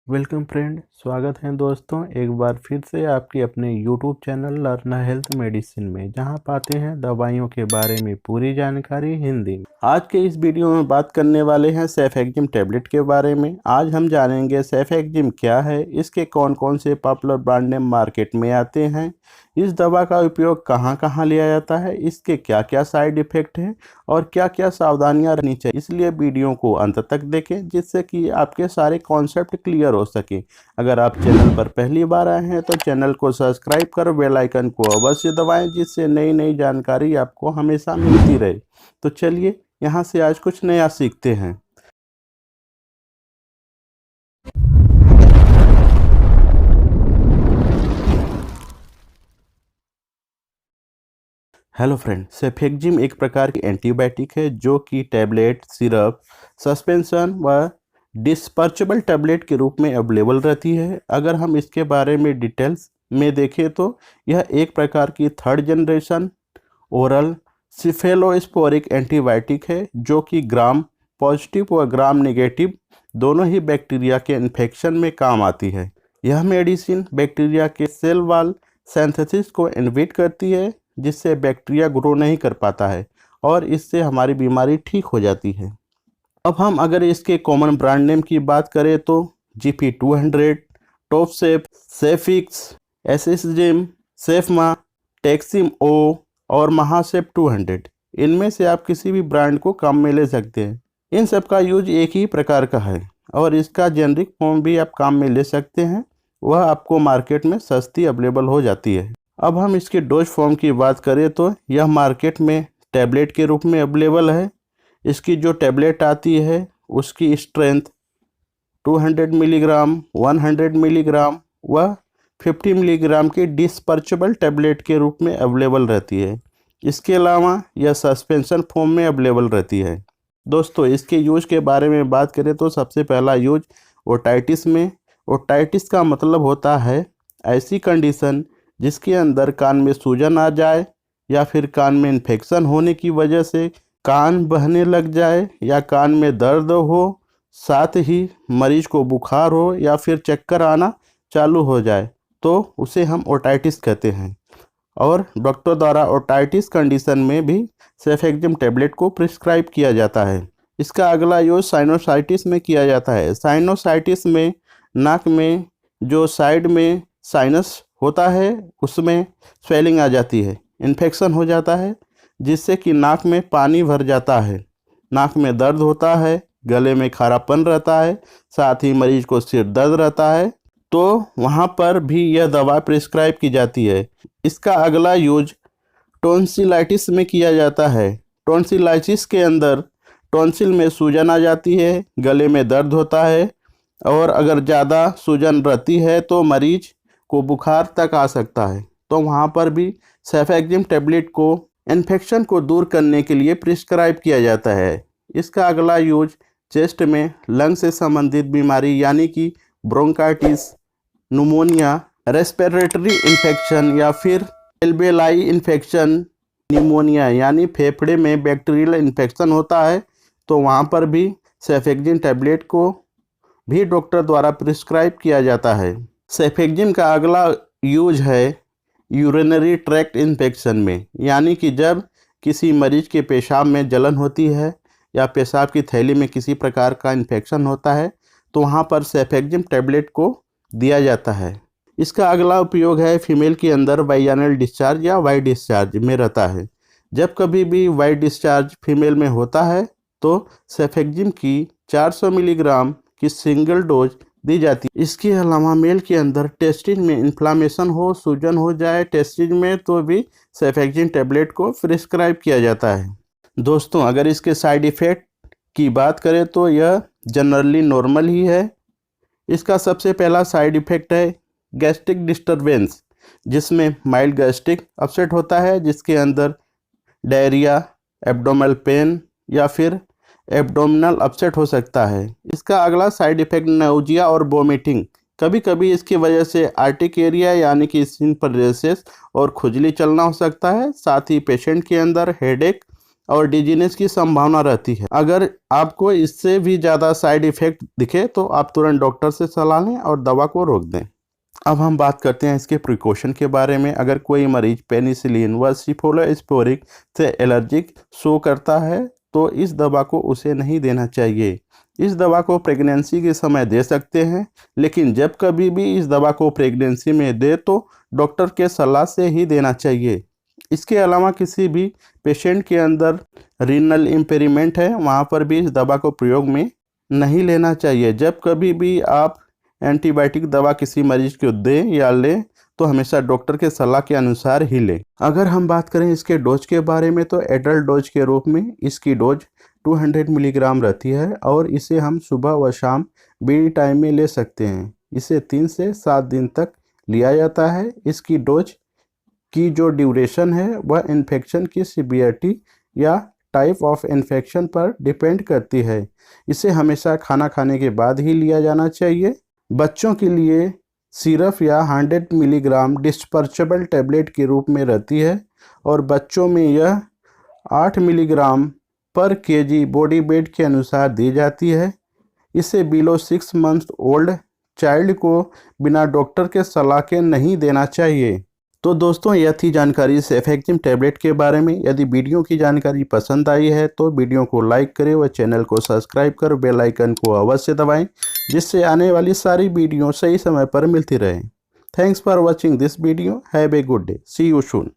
Welcome friend, स्वागत है दोस्तों एक बार फिर से आपके अपने YouTube channel learn health medicine में, जहां पाते हैं दवाइयों के बारे में पूरी जानकारी हिंदी में। आज के इस वीडियो में बात करने वाले हैं सेफेक्जिम टैबलेट के बारे में। आज हम जानेंगे सेफेक्जिम क्या है, इसके कौन कौन से पॉपुलर ब्रांड नेम मार्केट में आते हैं, इस दवा का उपयोग कहाँ कहाँ लिया जाता है, इसके क्या क्या साइड इफ़ेक्ट हैं और क्या क्या सावधानियां रहनी चाहिए। इसलिए वीडियो को अंत तक देखें जिससे कि आपके सारे कॉन्सेप्ट क्लियर हो सके। अगर आप चैनल पर पहली बार आए हैं तो चैनल को सब्सक्राइब कर बेल आइकन को अवश्य दबाएं, जिससे नई नई जानकारी आपको हमेशा मिलती रहे। तो चलिए यहाँ से आज कुछ नया सीखते हैं। हेलो फ्रेंड, सेफेक्जिम एक प्रकार की एंटीबायोटिक है जो कि टैबलेट, सिरप, सस्पेंशन व डिस्पर्चेबल टैबलेट के रूप में अवेलेबल रहती है। अगर हम इसके बारे में डिटेल्स में देखें तो यह एक प्रकार की थर्ड जनरेशन ओरल सिफेलोस्पोरिक एंटीबायोटिक है जो कि ग्राम पॉजिटिव व ग्राम नेगेटिव दोनों ही बैक्टीरिया के इन्फेक्शन में काम आती है। यह मेडिसिन बैक्टीरिया के सेल वॉल सिंथेसिस को इनहिबिट करती है, जिससे बैक्टीरिया ग्रो नहीं कर पाता है और इससे हमारी बीमारी ठीक हो जाती है। अब हम अगर इसके कॉमन ब्रांड नेम की बात करें तो GP200, टॉपसेप, सेफिक्स, एसिसजिम, सेफमा, टेक्सिम ओ और महासेप 200, इनमें से आप किसी भी ब्रांड को काम में ले सकते हैं। इन सब का यूज एक ही प्रकार का है और इसका जेनरिक फॉर्म भी आप काम में ले सकते हैं, वह आपको मार्केट में सस्ती अवेलेबल हो जाती है। अब हम इसके डोज फॉर्म की बात करें तो यह मार्केट में टैबलेट के रूप में अवेलेबल है। इसकी जो टैबलेट आती है उसकी स्ट्रेंथ 200 मिलीग्राम, 100 मिलीग्राम व 50 मिलीग्राम की डिस्पर्चेबल टैबलेट के रूप में अवेलेबल रहती है। इसके अलावा यह सस्पेंशन फॉर्म में अवेलेबल रहती है। दोस्तों, इसके यूज के बारे में बात करें तो सबसे पहला यूज ओटाइटिस में। ओटाइटिस का मतलब होता है ऐसी कंडीशन जिसके अंदर कान में सूजन आ जाए या फिर कान में इन्फेक्शन होने की वजह से कान बहने लग जाए या कान में दर्द हो, साथ ही मरीज को बुखार हो या फिर चक्कर आना चालू हो जाए, तो उसे हम ओटाइटिस कहते हैं। और डॉक्टर द्वारा ओटाइटिस कंडीशन में भी सेफेक्जिम टैबलेट को प्रिस्क्राइब किया जाता है। इसका अगला यूज साइनोसाइटिस में किया जाता है। साइनोसाइटिस में नाक में जो साइड में साइनस होता है उसमें स्वेलिंग आ जाती है, इन्फेक्शन हो जाता है, जिससे कि नाक में पानी भर जाता है, नाक में दर्द होता है, गले में खारापन रहता है, साथ ही मरीज को सिर दर्द रहता है, तो वहाँ पर भी यह दवा प्रिस्क्राइब की जाती है। इसका अगला यूज टॉन्सिलाइटिस में किया जाता है। टॉन्सिलाइटिस के अंदर टॉन्सिल में सूजन आ जाती है, गले में दर्द होता है और अगर ज़्यादा सूजन रहती है तो मरीज को बुखार तक आ सकता है, तो वहाँ पर भी सेफेक्जिम टैबलेट को इन्फेक्शन को दूर करने के लिए प्रिस्क्राइब किया जाता है। इसका अगला यूज चेस्ट में लंग से संबंधित बीमारी यानी कि ब्रोंकाइटिस, न्यूमोनिया, रेस्पिरेटरी इन्फेक्शन या फिर एल्वेलाई इन्फेक्शन, न्यूमोनिया यानी फेफड़े में बैक्टीरियल इन्फेक्शन होता है, तो वहाँ पर भी सेफेक्जिम टैबलेट को भी डॉक्टर द्वारा प्रिस्क्राइब किया जाता है। सेफेक्जिम का अगला यूज है यूरिनरी ट्रैक्ट इन्फेक्शन में, यानी कि जब किसी मरीज के पेशाब में जलन होती है या पेशाब की थैली में किसी प्रकार का इन्फेक्शन होता है, तो वहाँ पर सेफेक्जिम टैबलेट को दिया जाता है। इसका अगला उपयोग है फीमेल के अंदर वाइजाइनल डिस्चार्ज या वाई डिस्चार्ज में रहता है। जब कभी भी वाई डिस्चार्ज फीमेल में होता है तो सेफेक्जिम की 400 मिलीग्राम की सिंगल डोज दी जाती है। इसके अलावा मेल के अंदर टेस्टिन में इन्फ्लामेशन हो, सूजन हो जाए टेस्टिन में, तो भी सेफेक्जिम टैबलेट को प्रिस्क्राइब किया जाता है। दोस्तों, अगर इसके साइड इफ़ेक्ट की बात करें तो यह जनरली नॉर्मल ही है। इसका सबसे पहला साइड इफ़ेक्ट है गैस्ट्रिक डिस्टर्बेंस, जिसमें माइल्ड गैस्ट्रिक अपसेट होता है, जिसके अंदर डायरिया, एब्डोमिनल पेन या फिर एब्डोमिनल अपसेट हो सकता है। इसका अगला साइड इफ़ेक्ट नाउजिया और वोमिटिंग। कभी कभी इसकी वजह से आर्टिकेरिया यानी कि स्किन पर रैशेस और खुजली चलना हो सकता है। साथ ही पेशेंट के अंदर हेडेक और डिजीनेस की संभावना रहती है। अगर आपको इससे भी ज़्यादा साइड इफ़ेक्ट दिखे तो आप तुरंत डॉक्टर से सलाह लें और दवा को रोक दें। अब हम बात करते हैं इसके प्रिकॉशन के बारे में। अगर कोई मरीज पेनिसिलिन व सिफोलोस्पोरिक से एलर्जिक शो करता है तो इस दवा को उसे नहीं देना चाहिए। इस दवा को प्रेगनेंसी के समय दे सकते हैं, लेकिन जब कभी भी इस दवा को प्रेगनेंसी में दे तो डॉक्टर के सलाह से ही देना चाहिए। इसके अलावा किसी भी पेशेंट के अंदर रीनल इम्पेयरमेंट है, वहाँ पर भी इस दवा को प्रयोग में नहीं लेना चाहिए। जब कभी भी आप एंटीबायोटिक दवा किसी मरीज को दें या लें तो हमेशा डॉक्टर के सलाह के अनुसार ही लें। अगर हम बात करें इसके डोज के बारे में तो एडल्ट डोज के रूप में इसकी डोज 200 मिलीग्राम रहती है और इसे हम सुबह व शाम बीडी टाइम में ले सकते हैं। इसे 3 से 7 दिन तक लिया जाता है। इसकी डोज की जो ड्यूरेशन है वह इन्फेक्शन की सीवियरिटी या टाइप ऑफ इन्फेक्शन पर डिपेंड करती है। इसे हमेशा खाना खाने के बाद ही लिया जाना चाहिए। बच्चों के लिए सिरप या 100 मिलीग्राम डिस्पर्चेबल टैबलेट के रूप में रहती है और बच्चों में यह 8 मिलीग्राम पर केजी बॉडी वेट के अनुसार दी जाती है। इसे बिलो 6 मंथ ओल्ड चाइल्ड को बिना डॉक्टर के सलाह के नहीं देना चाहिए। तो दोस्तों, यह थी जानकारी सेफेक्जिम टैबलेट के बारे में। यदि वीडियो की जानकारी पसंद आई है तो वीडियो को लाइक करें व चैनल को सब्सक्राइब कर बेल आइकन को अवश्य दबाएं, जिससे आने वाली सारी वीडियो सही समय पर मिलती रहे। Thanks for watching this video. Have a good day. See you soon.